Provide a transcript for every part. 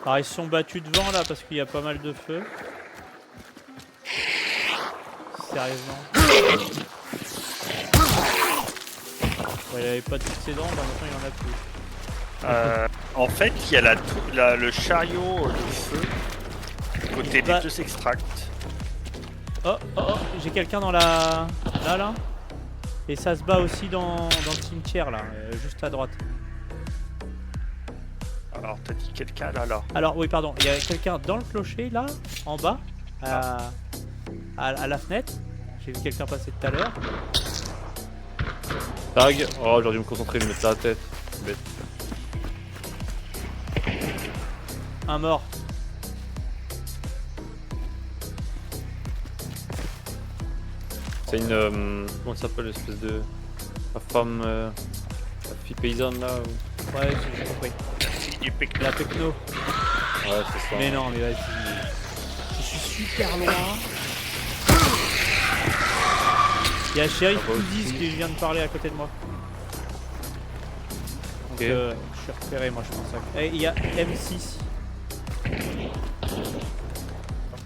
Alors ils se sont battus devant là parce qu'il y a pas mal de feu. Sérieusement. Ouais, il avait pas toutes ses dents, bah maintenant il en a plus. En fait, il y a le chariot de feu côté des deux extracts. Oh, oh, oh, j'ai quelqu'un dans la... Là. Et ça se bat aussi dans le cimetière là, juste à droite. Alors, t'as dit quelqu'un là. Alors, oui, pardon, il y a quelqu'un dans le clocher là, en bas, à la fenêtre. J'ai vu quelqu'un passer tout à l'heure. Tag. Oh, j'aurais dû me concentrer, me mettre ça à la tête. Bête. Un mort. C'est une. Comment ça s'appelle l'espèce de. La femme. La fille paysanne là ou... Ouais, j'ai compris. La techno. Ouais, c'est ça. Mais non, mais vas-y. Je suis super loin. Il y a Sheriff Koudis qui vient de parler à côté de moi. Donc, okay. Je suis repéré, moi je pense. Et il y a M6.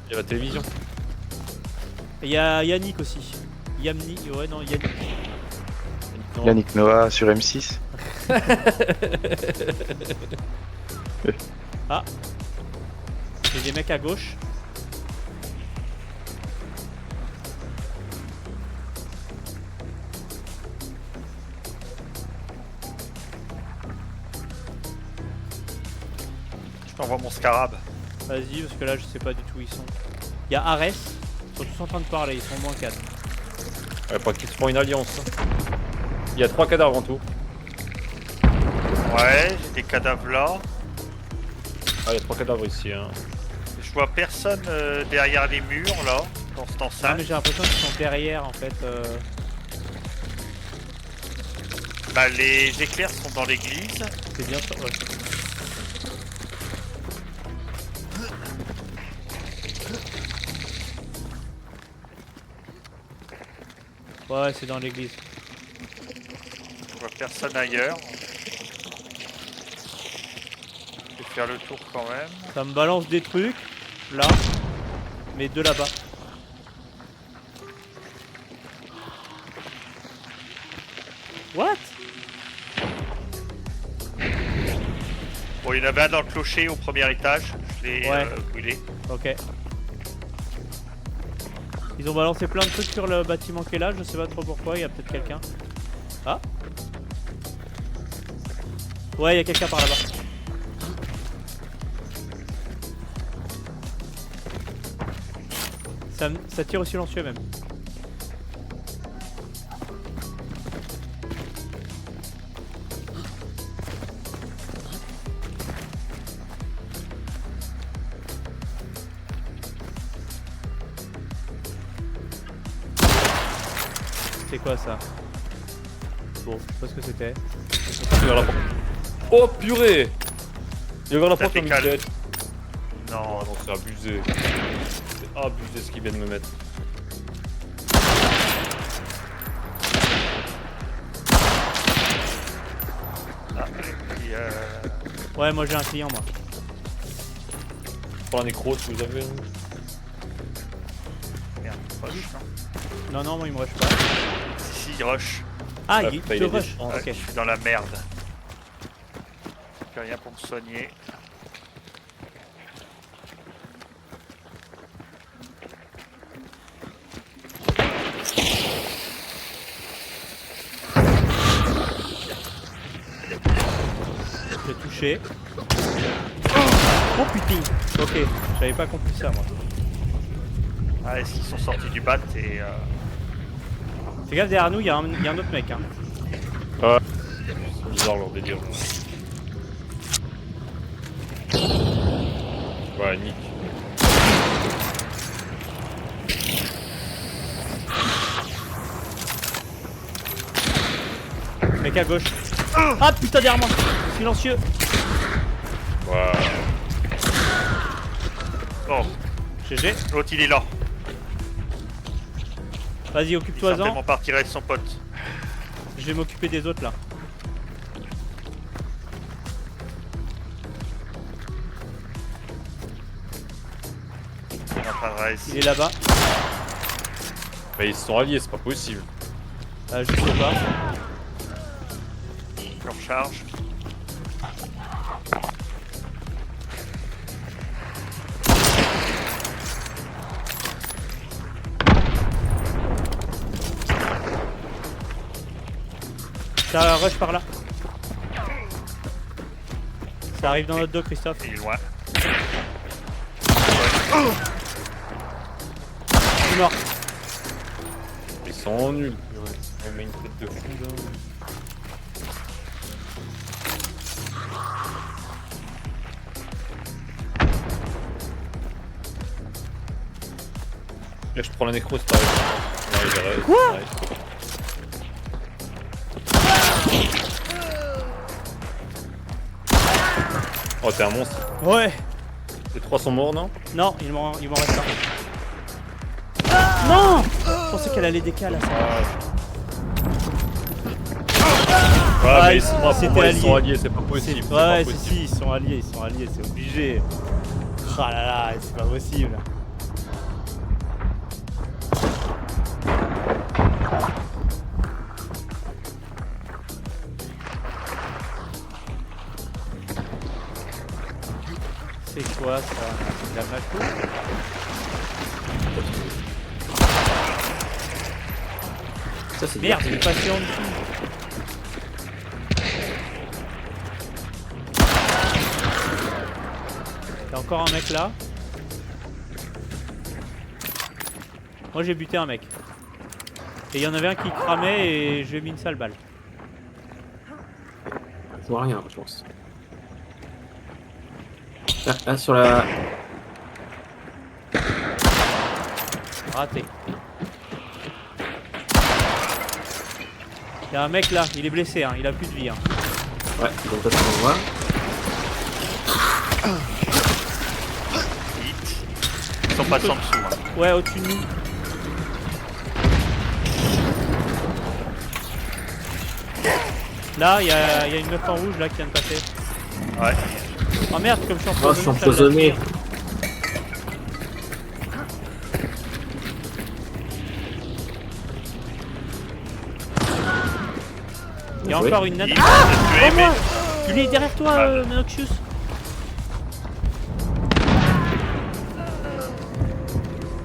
Il y a la télévision. Et il y a Yannick aussi. Yannick, ouais, non, Yannick. Yannick Noah sur M6. Ah. J'ai des mecs à gauche. Je t'envoie mon scarab. Vas-y, parce que là je sais pas du tout où ils sont. Il y a Ares. Ils sont tous en train de parler, ils sont moins 4. Ouais, pas qu'ils se font une alliance. Il y a 3 cadavres en tout. Ouais, j'ai des cadavres là. Ah, il y a 3 cadavres ici. Hein. Je vois personne derrière les murs là, dans cette Ah, enceinte. mais j'ai l'impression qu'ils sont derrière en fait. Bah, les éclairs sont dans l'église. C'est bien ça, ouais. Ouais, c'est dans l'église. Je vois personne ailleurs. Je vais faire le tour quand même. Ça me balance des trucs, là, mais deux là-bas. What? Bon, il y en avait un dans le clocher au premier étage. Je l'ai brûlé. Ok. Ils ont balancé plein de trucs sur le bâtiment qui est là, je sais pas trop pourquoi, il y a peut-être quelqu'un. Ah? Ouais, il y a quelqu'un par là-bas. Ça tire au silencieux même. C'est quoi ça? Bon, je sais pas ce que c'était. Oh purée! Il a ouvert la Ça porte fait comme une calme. tête. Non, Oh non, c'est abusé. C'est abusé ce qu'il vient de me mettre. ah, et puis, Ouais, moi j'ai un client, moi. Pour la nécro, si vous avez. merde, rush, non Non, non, moi il me rush pas. Si, rush. Ah, Ouais, il faut pas te y aller. rush. Ouais, Ok. je suis dans la merde. J'ai rien pour me soigner. J'ai touché. Oh putain. Ok, j'avais pas compris ça moi. Ah, est-ce qu'ils sont sortis du bat et... Fais gaffe, derrière nous, il y a un autre mec. Hein. Ouais. C'est bizarre leur délire. Ouais, nick. Mec à gauche. Ah putain, derrière moi. Silencieux. Ouais. Bon, GG. l'autre il est là. Vas-y, Il occupe-toi-en. certainement partirait de son pote. Je vais m'occuper des autres là. Paradise. Il est là-bas. Mais ils se sont alliés, c'est pas possible. Je sais pas. Je recharge. Ça rush par là. Ça arrive dans notre dos, Christophe. Il est loin. Je suis mort. Ils sont nuls. Ouais. On met une tête de fou là. Là je prends la nécro, c'est pareil. Quoi? Oh t'es un monstre. Ouais. Les 3 sont morts non? Non, il m'en reste un. Non! Je pensais qu'elle allait décaler là, ça. Ouais, Ouais, mais pour c'était moi, ils sont allié. alliés, c'est pas possible. c'est Ouais, pas si, possible. si, ils sont alliés, c'est obligé. Ah là là, c'est pas possible. C'est quoi ça? La Mako? Ça, c'est Merde, bien. il est passé en dessous. Y'a encore un mec là. Moi j'ai buté un mec. Et il y en avait un qui cramait et je lui ai mis une sale balle. Je vois rien, je pense. Là, sur la... Raté. Y'a un mec là, il est blessé, hein, il a plus de vie. Hein. Ouais, donc toi, tu le vois. Hit. Ils sont passés en dessous. Hein. Ouais, au-dessus de nous. Là, il y a une meuf en rouge là qui vient de passer. Ouais. Oh merde, comme je suis Oh, je suis empoisonné. empoisonné. Il y a Ouais. encore une nana. Hit. Ah, J'ai tué, oh, mais- moi Il est derrière toi, Ah. Noxious.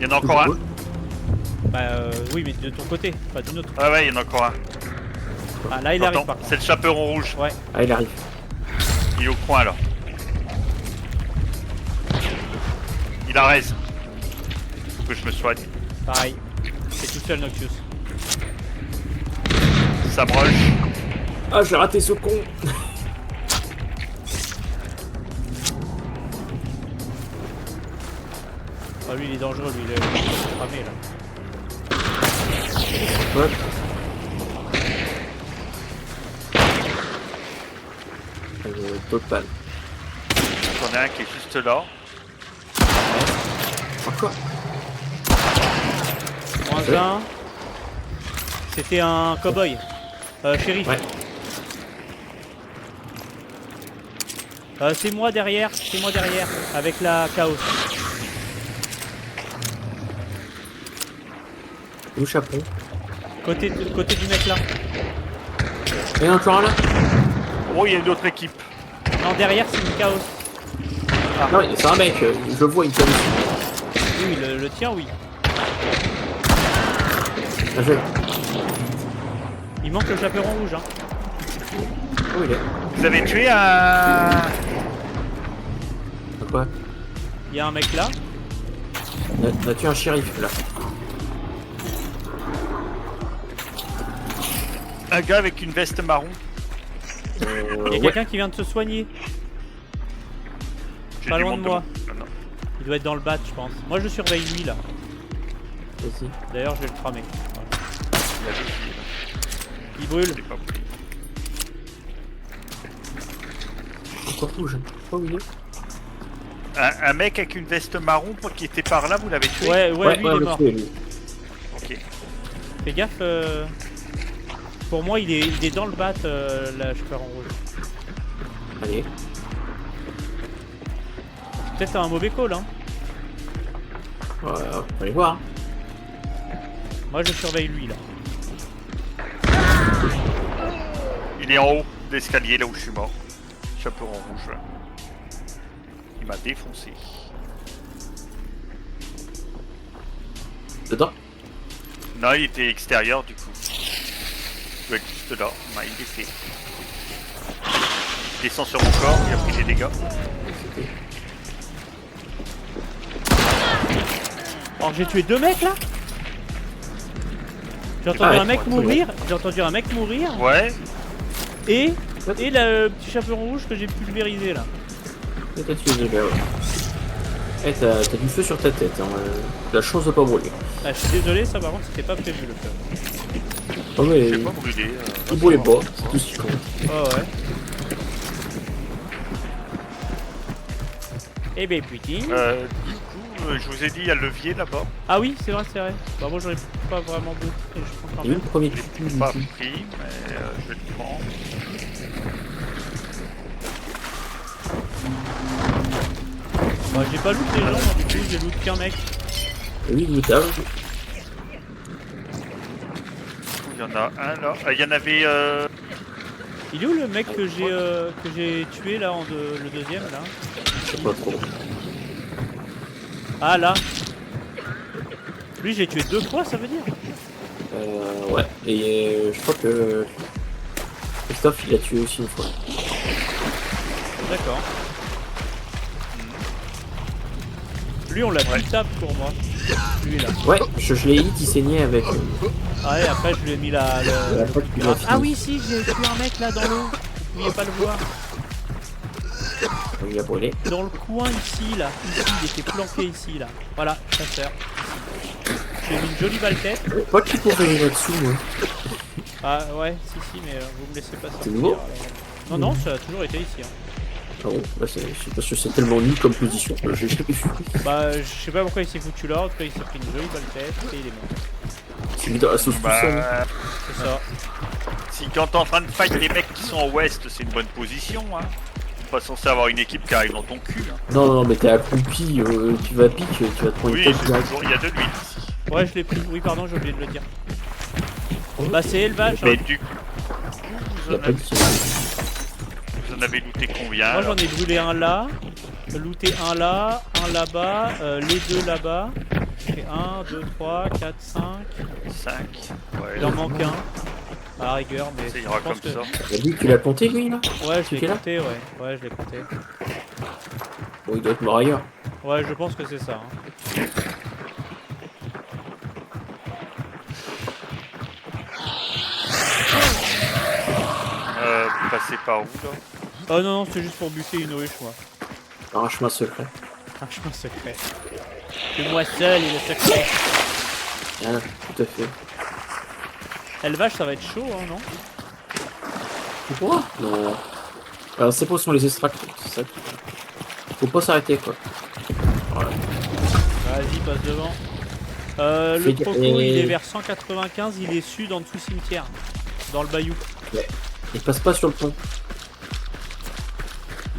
Il y en a encore un. Bah oui, mais de ton côté, pas du nôtre. Ouais, ouais, il y en a encore un. Ah là, il arrive Attends, par contre. c'est le chaperon rouge. Ouais. Ah, il arrive. Il est au coin là. Il a raise. Faut que je me soigne. Pareil. C'est tout seul, Noxious. Ça me rush. Ah, j'ai raté ce con. Ah lui, il est dangereux, lui, il est cramé là. Ouais. Total. J'en ai un qui est juste là. Encore. Moins Ouais. un. C'était un cowboy. Shérif. Ouais. C'est moi derrière, avec la chaos. Où chaperon? Côté du mec là. Il y en a encore un là? Oh, il y a une autre équipe. Non, derrière c'est une chaos. Non, c'est un mec, je le vois, il me tient dessus. Oui, le tien, oui. Ah, je... Il manque le chaperon rouge. Hein. Où il est? Vous avez tué un... Quoi? Il y a un mec là. On a tué un shérif là. Un gars avec une veste marron. Il y a Ouais. quelqu'un qui vient de se soigner. J'ai Pas du loin de monde moi. Ah, non. Il doit être dans le bat, je pense. Moi je surveille lui là. Vas-y. D'ailleurs, je vais le cramer. Voilà. Il y a deux filles, là. Il brûle. Je l'ai pas pris. Encore rouge. Oh, où il est? Un mec avec une veste marron qui était par là, vous l'avez tué? Ouais, lui il on est l'a mort. tué, lui. Ok. Fais gaffe. Pour moi, il est dans le bat, la chaperon rouge. Allez. Peut-être un mauvais call, hein. Ouais, on va aller voir. Moi je surveille lui là. Il est en haut d'escalier là où je suis mort. Chapeau en rouge là. Il m'a défoncé. Dedans. Non, il était extérieur du coup. Il doit être juste là. Non, il est fait. Il descend sur mon corps, il a pris des dégâts. Alors j'ai tué 2 mecs là. J'ai entendu un mec mourir. J'ai entendu un mec mourir. Ouais. Et le petit chaperon rouge que j'ai pulvérisé là. Et t'as tué déjà, ouais. Eh, t'as du feu sur ta tête, hein. La chance de pas brûler. Ah, je suis désolé, ça par contre c'était pas prévu le feu. Oh mais... J'ai pas brûlé. Il brûlait pas, c'est tout ce qui compte. Oh ouais. Eh ben putain. Du coup, je vous ai dit, il y a le levier là-bas. Ah oui, c'est vrai, c'est vrai. Bah moi j'aurais pas vraiment de... Je prends quand Il y a eu même. le premier Je coup l'ai du pas coup. pris, mais je vais le prendre. Bah j'ai pas loot les gens, moi, du coup j'ai loot qu'un mec. Oui, goûtable. Il y en a un là. Il y en avait. Il est où le mec que j'ai tué là, le deuxième là? Je sais pas trop. Ah là. Lui j'ai tué 2 fois, ça veut dire? Ouais. Et je crois que... Christophe, il a tué aussi une fois. D'accord. Lui on l'a plus tape pour moi. Lui là. Ouais, je l'ai hit, il saignait avec... Ah ouais, après je lui ai mis la... la pote qu'il a Ah oui si, j'ai tué un mec là dans l'eau. Vous pouviez pas le voir. Il a brûlé. Dans le coin ici là. Ici, il était planqué ici là. Voilà, chasseur. J'ai mis une jolie balle tête. Pas qu'il pourrait aller là-dessous, moi. Ah ouais, si, mais vous me laissez pas sortir. nouveau Non, non, ça a toujours été ici. Hein. Ah bon, bah c'est parce que c'est tellement nul comme position. J'ai jamais vu. Bah, je sais pas pourquoi il s'est foutu là. En tout cas, il s'est pris une jolie balle tête et il est mort. C'est lui dans la sauce tout seul. Bah, C'est ça. si quand t'es en train de fight les mecs qui sont en ouest, c'est une bonne position. Hein. T'es pas censé avoir une équipe qui arrive dans ton cul. Hein. Non, non, mais t'es accroupi, tu vas pique, tu vas te prendre Oui, une tête c'est direct. toujours- il y a de l'huile ici. Ouais, je l'ai pris. Oui, pardon, j'ai oublié de le dire. Bah, c'est élevage. Mais Hein. du coup, Il y a pas de vous en avez looté combien? Moi, j'en alors ai brûlé un là. Looté un là, un là-bas, les deux là-bas. Et 1, 2, 3, 4, 5. 5. Ouais, Il en manque un. À la rigueur, mais ça je ira pense comme que... ça. T'as dit que tu l'as compté, lui, là? Ouais, je Qui l'ai est là compté, ouais. Ouais, je l'ai compté. Bon, il doit être mort ailleurs. Ouais, je pense que c'est ça. Hein. Vous passez par où là? Oh non, non, c'est juste pour buter une ruche, moi. Un chemin secret. Un chemin secret. C'est moi seul et le secret. Ah, tout à fait. Élevage, ça va être chaud, hein, non? Tu pourras? Non. Alors, c'est pour sont les extracts, c'est ça. Faut pas s'arrêter, quoi. Voilà. Vas-y, passe devant. Le Fais- Proco, il est vers 195, il est sud, en dessous cimetière. Dans le bayou. Il passe pas sur le pont.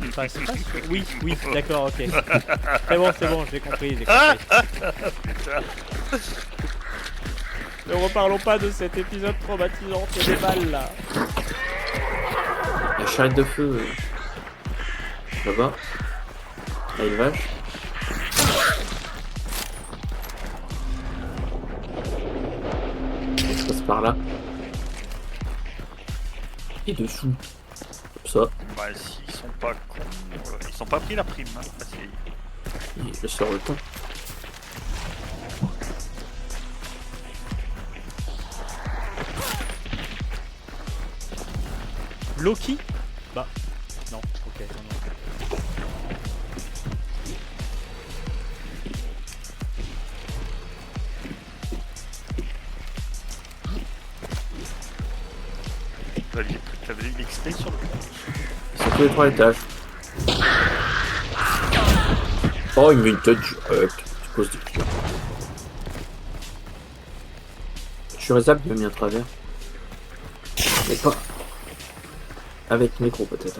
Enfin, c'est pas sûr. Oui, oui, d'accord, ok. C'est bon, j'ai compris, j'ai compris. Ne reparlons pas de cet épisode traumatisant, c'est des balles là. La charrette de feu. Là-bas. Là, il vache. Je passe par là. Et dessous. Comme ça. Bah, s'ils sont pas cons, ils sont pas pris la prime. Hein. Parce que- Et je sors le temps. Loki? Bah, non, ok, non, non. T'avais eu l'XP sur le pont. C'est tous les 3 étages. Oh, il me met une tête directe. Tu poses des pieds. Je suis réserve, il m'a mis à travers. Mais pas. Avec micro peut-être.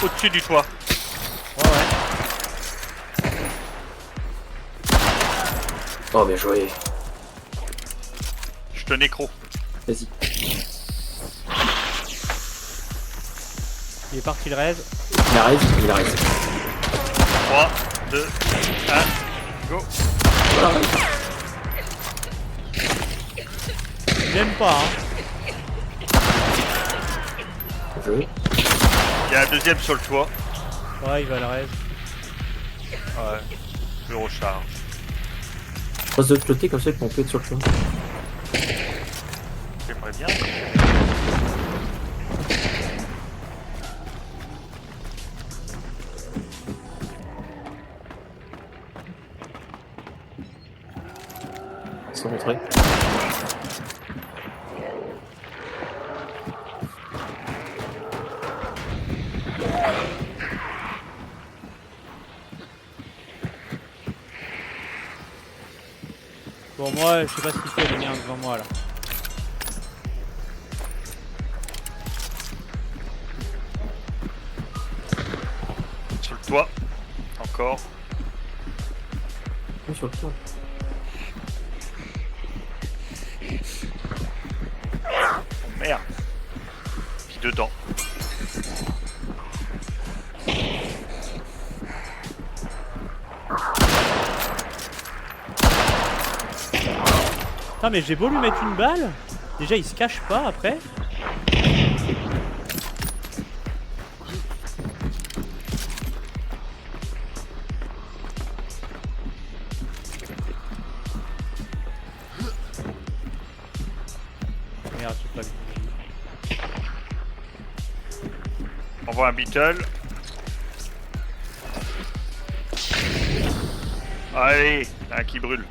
Au-dessus du toit. Ouais, ouais. Oh, bien joué. Je te nécro. Vas-y. Il est parti le raise. Il arrive, il arrive. 3, 2, 1, go. Voilà. J'aime pas, hein. Bien joué. Il y a un deuxième sur le toit. Ouais, il va le raise. Ouais. Je recharge. Passe de l'autre côté, comme ça, ils pomper sur le toit. J'aimerais bien. Ils sont rentrés. Bon, moi, je sais pas ce qu'il fait, il est bien devant moi là. Sur le toit. Encore. Oui, sur le toit. Merde. Puis dedans. Putain, mais j'ai beau lui mettre une balle. Déjà, il se cache pas après. Merde, j'ai pas vu. On voit un beetle. Allez, un qui brûle.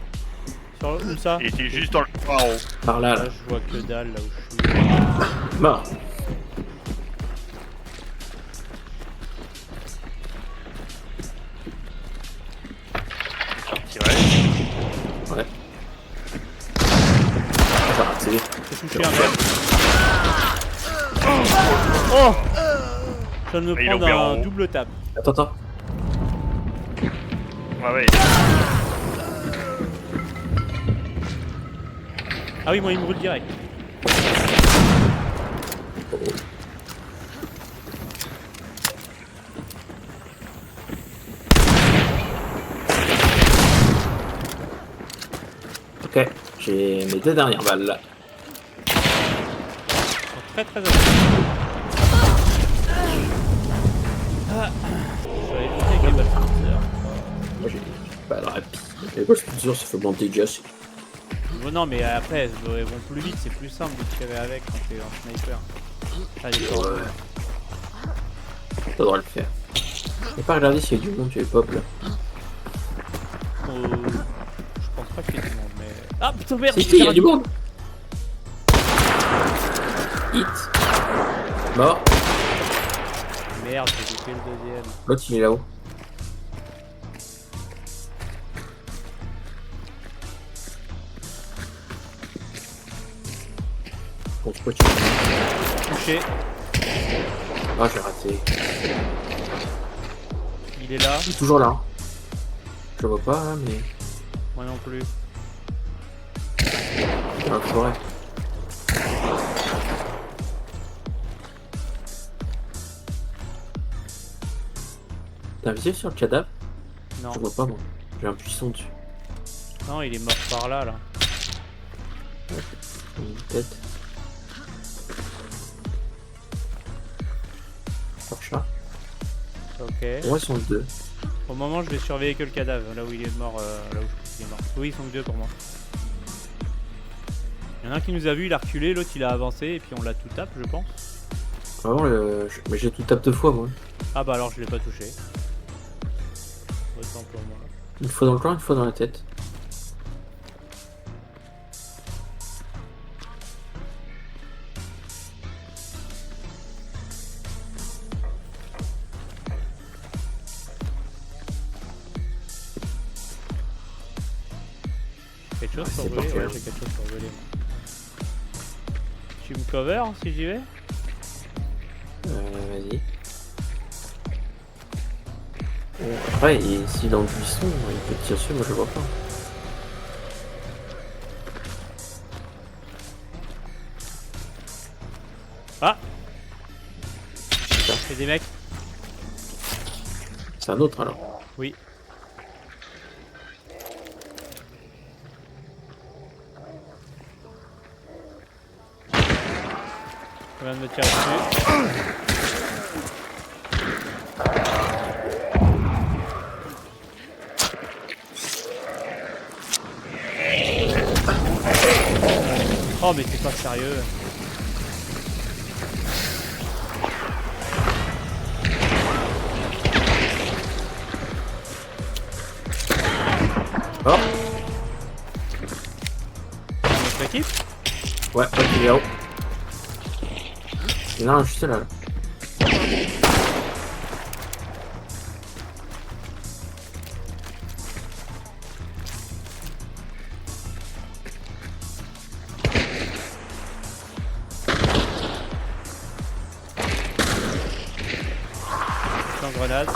Sur où ça? Il était juste dans le coin en haut. Par là, Là, là. je vois que dalle là où je suis. Mort. Tirer. Ouais. Ah, j'ai raté. J'ai touché un mec. Oh! Je viens de me Mais il est prendre ouvert en un haut. double tap. Attends. Ouais, ouais. Ah oui, moi il me brûle direct. Ok, j'ai mes deux dernières balles là. Ils sont très très attentifs. Ah. Je vais éviter avec les balles splitter. Moi j'ai pas de rapide. Les balles splitter ça fait monter Joss. Bon, non, mais après, elles vont plus vite, c'est plus simple de tirer avec quand t'es en sniper. Allez, Ouais. Ça devrait le faire. J'ai pas regardé s'il y a du monde, tu es pop là. Je pense pas qu'il y ait du monde, mais. Ah putain, merde! Si, il y a du monde! Hit! Mort! Merde, j'ai loupé le deuxième. L'autre il est là-haut. Bon, pourquoi tu... Touché, Ah, j'ai raté. il est là, Il est toujours là. Je le vois pas là, mais... moi non plus. Il est dans la forêt. T'as un visuel sur le cadavre? Non, Je vois pas moi. J'ai un puissant dessus. non, il est mort par là, là. Une tête. Par chat. Ok. Pour moi ils sont deux. Au moment, je vais surveiller que le cadavre, là où il est mort, là où je pense qu'il est mort. Oui, ils sont que deux pour moi. Il y en a un qui nous a vu, il a reculé, l'autre il a avancé, et puis on l'a tout tape, je pense. Vraiment mais j'ai tout tape deux fois moi. Ah bah alors je l'ai pas touché. Autant pour moi. Une fois dans le corps, une fois dans la tête. Quelque chose Ah, pour c'est brûler? parfait, Ouais, hein. j'ai quelque chose pour brûler. Moi. Tu me cover si j'y vais? Vas-y. Bon, après, s'il est dans le buisson, il peut tirer dessus, moi je le vois pas. des mecs. C'est un autre alors. Oui. Je viens de me tirer dessus. Oh mais t'es pas sérieux. Oh Notre équipe. ouais, pas de numéro. Il y en a un juste là. En grenade.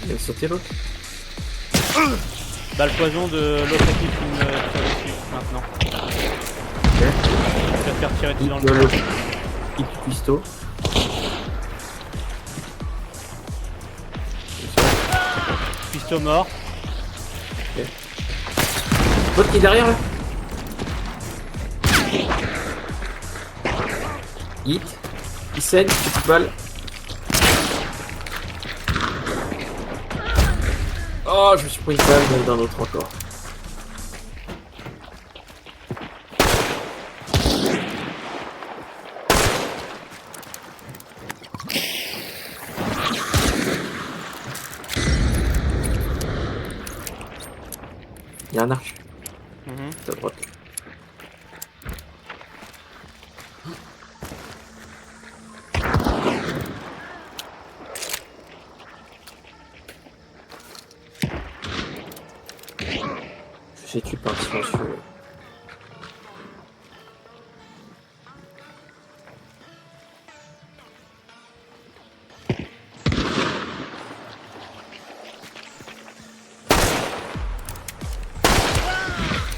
Il a sauté l'autre. Bah le poison de l'autre équipe qui me tire dessus maintenant. Ok. Je vais te faire tirer dessus dans le Le dos. hit cuistot. Cuistot mort. L'autre qui est derrière là. Hit. Il saigne, petite balle. Oh, je me suis pris une balle mais d'un autre encore. Il y a un arche à droite. Je sais tu par silencieux.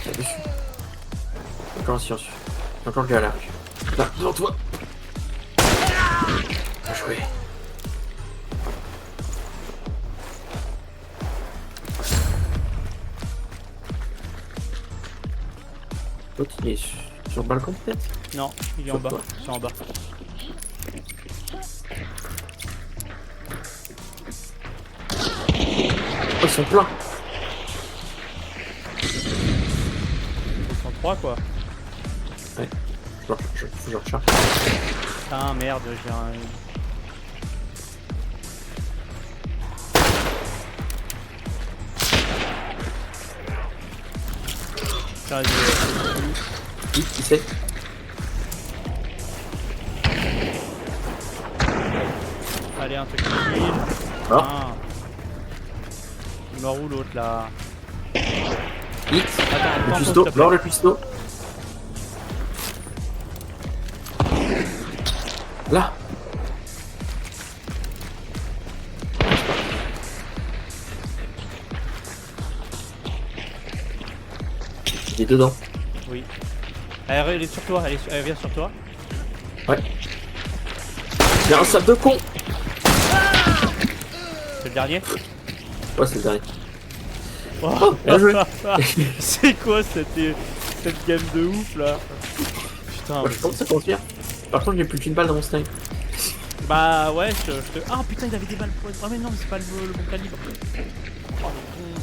Dessus. Encore un silencieux. Encore le gars là. Là, devant toi. Bien joué. L'autre il est sur le balcon peut-être. Non, il est en Sur bas. quoi C'est en bas. Oh ils sont pleins. 203 quoi. Je recharge. Ah merde, j'ai un... Putain, Hit, il sait. Allez, un truc qui heal. Mort. Ah. Il mord où l'autre là? Hit. Attends, Le s'il cuistot. te plaît. Mort le cuistot. Là. Il est dedans. Oui. Elle est sur toi, elle vient sur toi. Ouais. Il y a un sac de con. C'est le dernier. Ouais, c'est le dernier. Oh, bien joué. C'est quoi cette game de ouf là? Putain, Ouais, je pense que ça confirme. Par contre, j'ai plus qu'une balle dans mon snipe. bah ouais, je te... Ah putain, il avait des balles pour... Ah mais non, mais c'est pas le bon calibre. Oh, le con.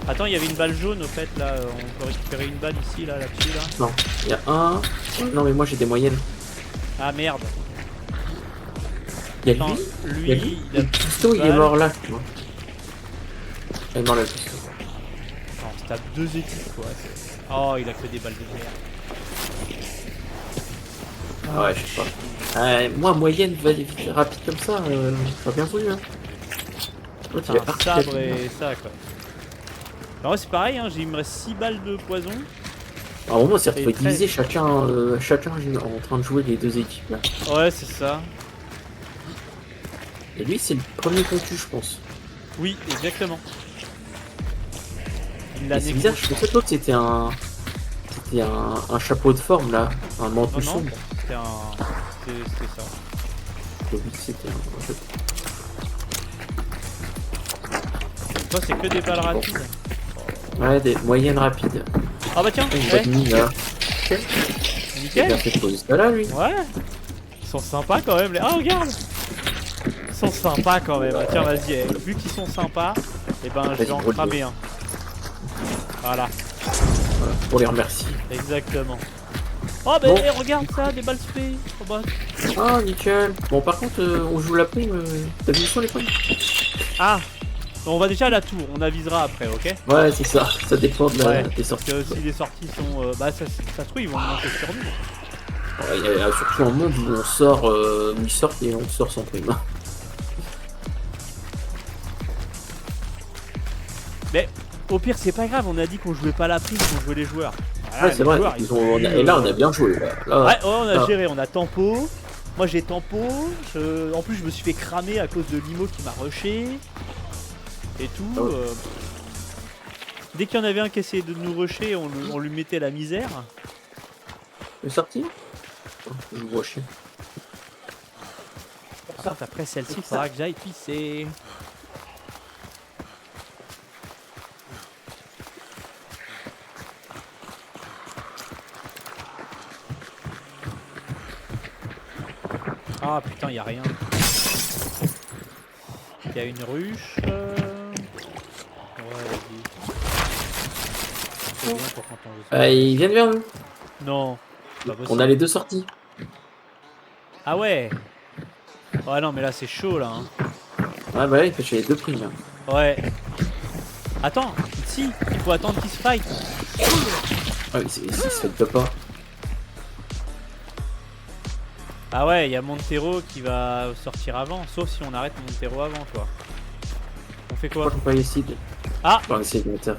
Attends, il y avait une balle jaune au fait là, on peut récupérer une balle ici là, là-dessus là. Non, il y a un. Non, mais moi j'ai des moyennes. Ah merde. Il y a Attends, lui. lui, Il y a lui. il a Le cuistot, il est balle. mort là, tu vois. Il est mort là, le cuistot. Non, on se tape deux équipes quoi. Oh, il a que des balles de guerre. Ah ouais, je sais pas. Moi, moyenne, rapide comme ça, pas bien voulu, hein. L'autre, il est Putain, archi sabre rapide. et ça quoi. Bah ouais, c'est pareil, hein, il me reste 6 balles de poison. À un moment, on s'est retrouvé Et très- divisé, chacun en train de jouer les deux équipes là. Ouais, c'est ça. Et lui, c'est le premier qu'on tue, je pense. Oui, exactement. Il l'a Et c'est négocié. bizarre, je pensais que l'autre c'était un chapeau de forme là, un manteau Non, non. sombre. C'était ça. Le but c'était un jeu. Toi, c'est que des balles rapides. Ouais, des moyennes rapides. Ah bah tiens, Une eh, bonne mine là. Il a nickel. bien fait de poser ça là lui. Ouais. Ils sont sympas quand même. Ah regarde. Ils sont sympas quand même. Tiens, vas-y. Vu qu'ils sont sympas, et ben je vais Vas-y, en brûle-le. cramer un. Voilà, Voilà, pour les remercier. exactement. Oh bah Bon. regarde ça, des balles spray. Oh bah. Ah nickel. Bon par contre on joue la prime. T'as vu sur les primes? Ah. On va déjà à la tour. On avisera après, ok? Ouais c'est ça. Ça dépend de Ouais. des sorties. Parce que si les sorties sont, bah ça se trouve ils vont monter sur nous. Ouais, il y a surtout un monde où on sort, où ils sortent et on sort sans prime. Mais au pire c'est pas grave. On a dit qu'on jouait pas la prime, qu'on jouait les joueurs. Voilà, Ouais c'est les vrai. joueurs, Ils ont, et là on a bien joué. Là. Ouais, on a Ah. géré, on a tempo. Moi j'ai tempo. En plus je me suis fait cramer à cause de l'IMO qui m'a rushé. Et tout. Ah ouais. Dès qu'il y en avait un qui essayait de nous rusher, on lui mettait la misère. Il est sorti? Je vous vois chier. Par contre, après celle-ci, il faudra que j'aille pisser. Ah putain, y a rien. Il y a une ruche. Ouais, vas-y. C'est bien pour quand on veut ça. Ils viennent vers nous. Non. Pas On possible. a les deux sorties. Ah ouais. Ouais non mais là c'est chaud là. Hein. Ouais bah là il fait chez les deux primes. Là. Ouais. Attends, si, il faut attendre qu'ils se fight. Ouais mais c'est ça ne peut pas. Ah ouais, il y a Montero qui va sortir avant, sauf si on arrête Montero avant quoi. On fait Je quoi? crois qu'on peut essayer de... Ah On va essayer de mettre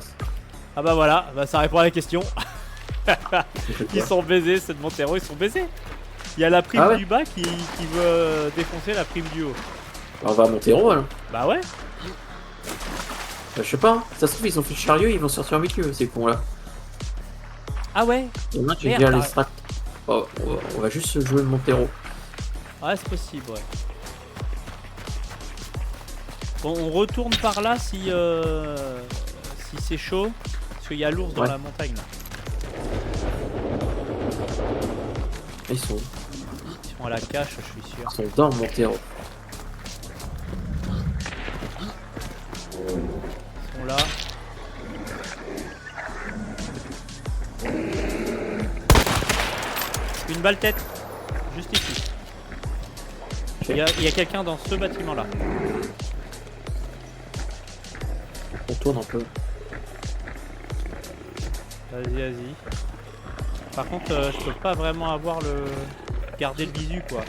Ah bah voilà, bah ça répond à la question. ça. Ils sont baisés, ceux de Montero, ils sont baisés. Il y a la prime Ah ouais. du bas qui veut défoncer la prime du haut. On va à Montero alors. Bah ouais. Bah, je sais pas, ça se trouve ils ont fait le chariot, ils vont sortir avec eux ces cons là. Ah ouais. Il y en a qui Merde, viennent les t'as- strats. Oh, on va juste jouer Montero. Ouais c'est possible ouais. Bon on retourne par là si c'est chaud. Parce qu'il y a l'ours dans Ouais. la montagne là. Ils sont Ils sont à la cache je suis sûr. Ils sont dans Montero. Ils sont là. Une balle tête. Juste ici. Il y a quelqu'un dans ce bâtiment là. On tourne un peu. Vas-y, vas-y. Par contre, je peux pas vraiment avoir le... garder le visu quoi.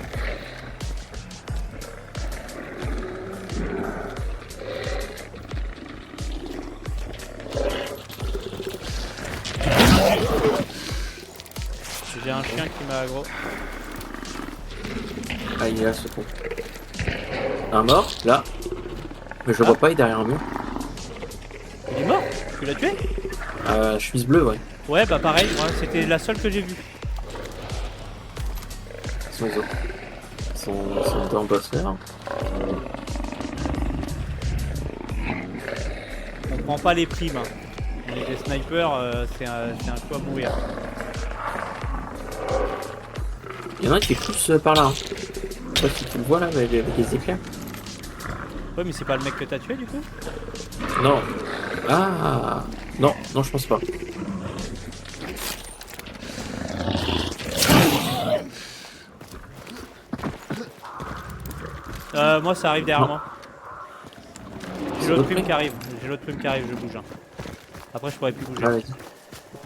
J'ai un chien qui m'a aggro. Ah il est là ce con. Un mort, là. Mais je le Ah. vois pas, il est derrière un mur. Il est mort? Tu l'as tué? Chemise bleue, ouais. Ouais, bah pareil, moi c'était la seule que j'ai vue. Ils sont les autres. Ils sont dans le boss là. On prend pas les primes. Hein. On est des snipers, c'est un coup à mourir. Il y en a un qui est plus par là. Hein. Je sais pas si tu le vois là avec les éclairs. Ouais, mais c'est pas le mec que t'as tué du coup? Non. Ah non, non je pense pas. Moi ça arrive derrière Non. moi. J'ai C'est l'autre l'autre prime mec qui arrive. J'ai l'autre prime qui arrive, je bouge. Hein. Après je pourrais plus bouger. Ah, vas-y.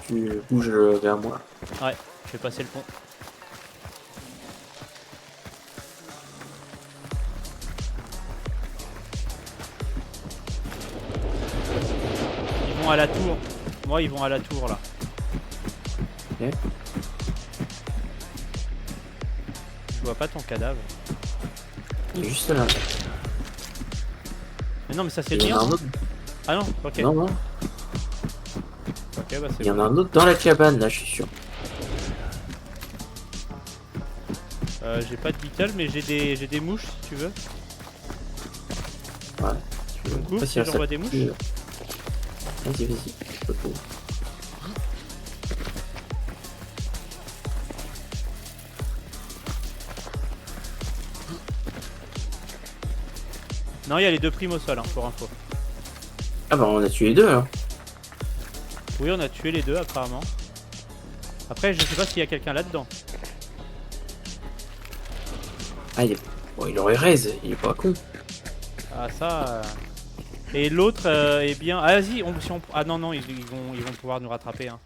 Tu bouges vers moi. Ouais, je vais passer le pont. Ils vont à la tour. Moi ils vont à la tour là. Ok. Je vois pas ton cadavre. Il est juste là. Mais non mais ça c'est Il y bien. en a un autre. Ah non, ok. Non, non. Ok bah c'est Il y en bon. a un autre dans la cabane là, je suis sûr. J'ai pas de beetle, mais j'ai des mouches si tu veux. Ouais. Tu me coupes Après, si il j'envoie reste des mouches? plus, Vas-y, vas-y. Je peux tout. Non, il y a les deux primes au sol, hein, pour info. Ah bah on a tué les deux alors. Oui, on a tué les deux apparemment. Après, je sais pas s'il y a quelqu'un là-dedans. Ah bon, il aurait raise, il est pas con. Ah ça. Et l'autre est bien. Ah vas-y, si on... Ah non non, ils vont pouvoir nous rattraper. Hein.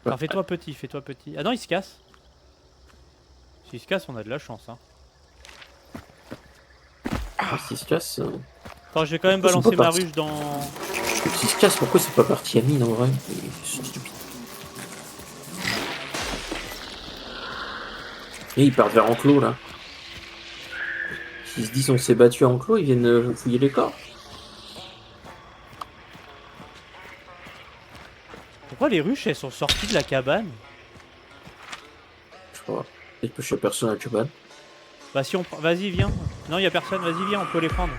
Alors fais-toi petit, fais-toi petit. Ah non, il se casse. S'il se casse, on a de la chance. Hein. Ah, s'il se casse. Attends, je vais quand même Pourquoi balancer c'est pas ma parti ruche dans. S'il se casse, pourquoi c'est pas parti à mine en vrai? C'est stupide. Et ils partent vers Enclos là. S'ils se disent on s'est battu à Enclos, ils viennent fouiller les corps. Pourquoi les ruches elles sont sorties de la cabane? Je sais pas. Peut-être que je suis personne à la cabane. Bah si on. Vas-y, viens. Non, il y a personne, vas-y, viens, on peut les prendre.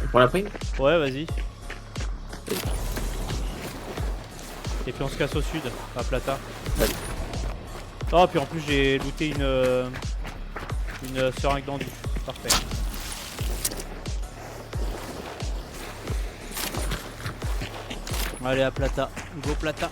On prend la prime? Ouais, vas-y. Et puis on se casse au sud, à Plata. Allez. Oh, puis en plus j'ai looté une seringue d'enduit. Parfait. Allez, à Plata. Go Plata.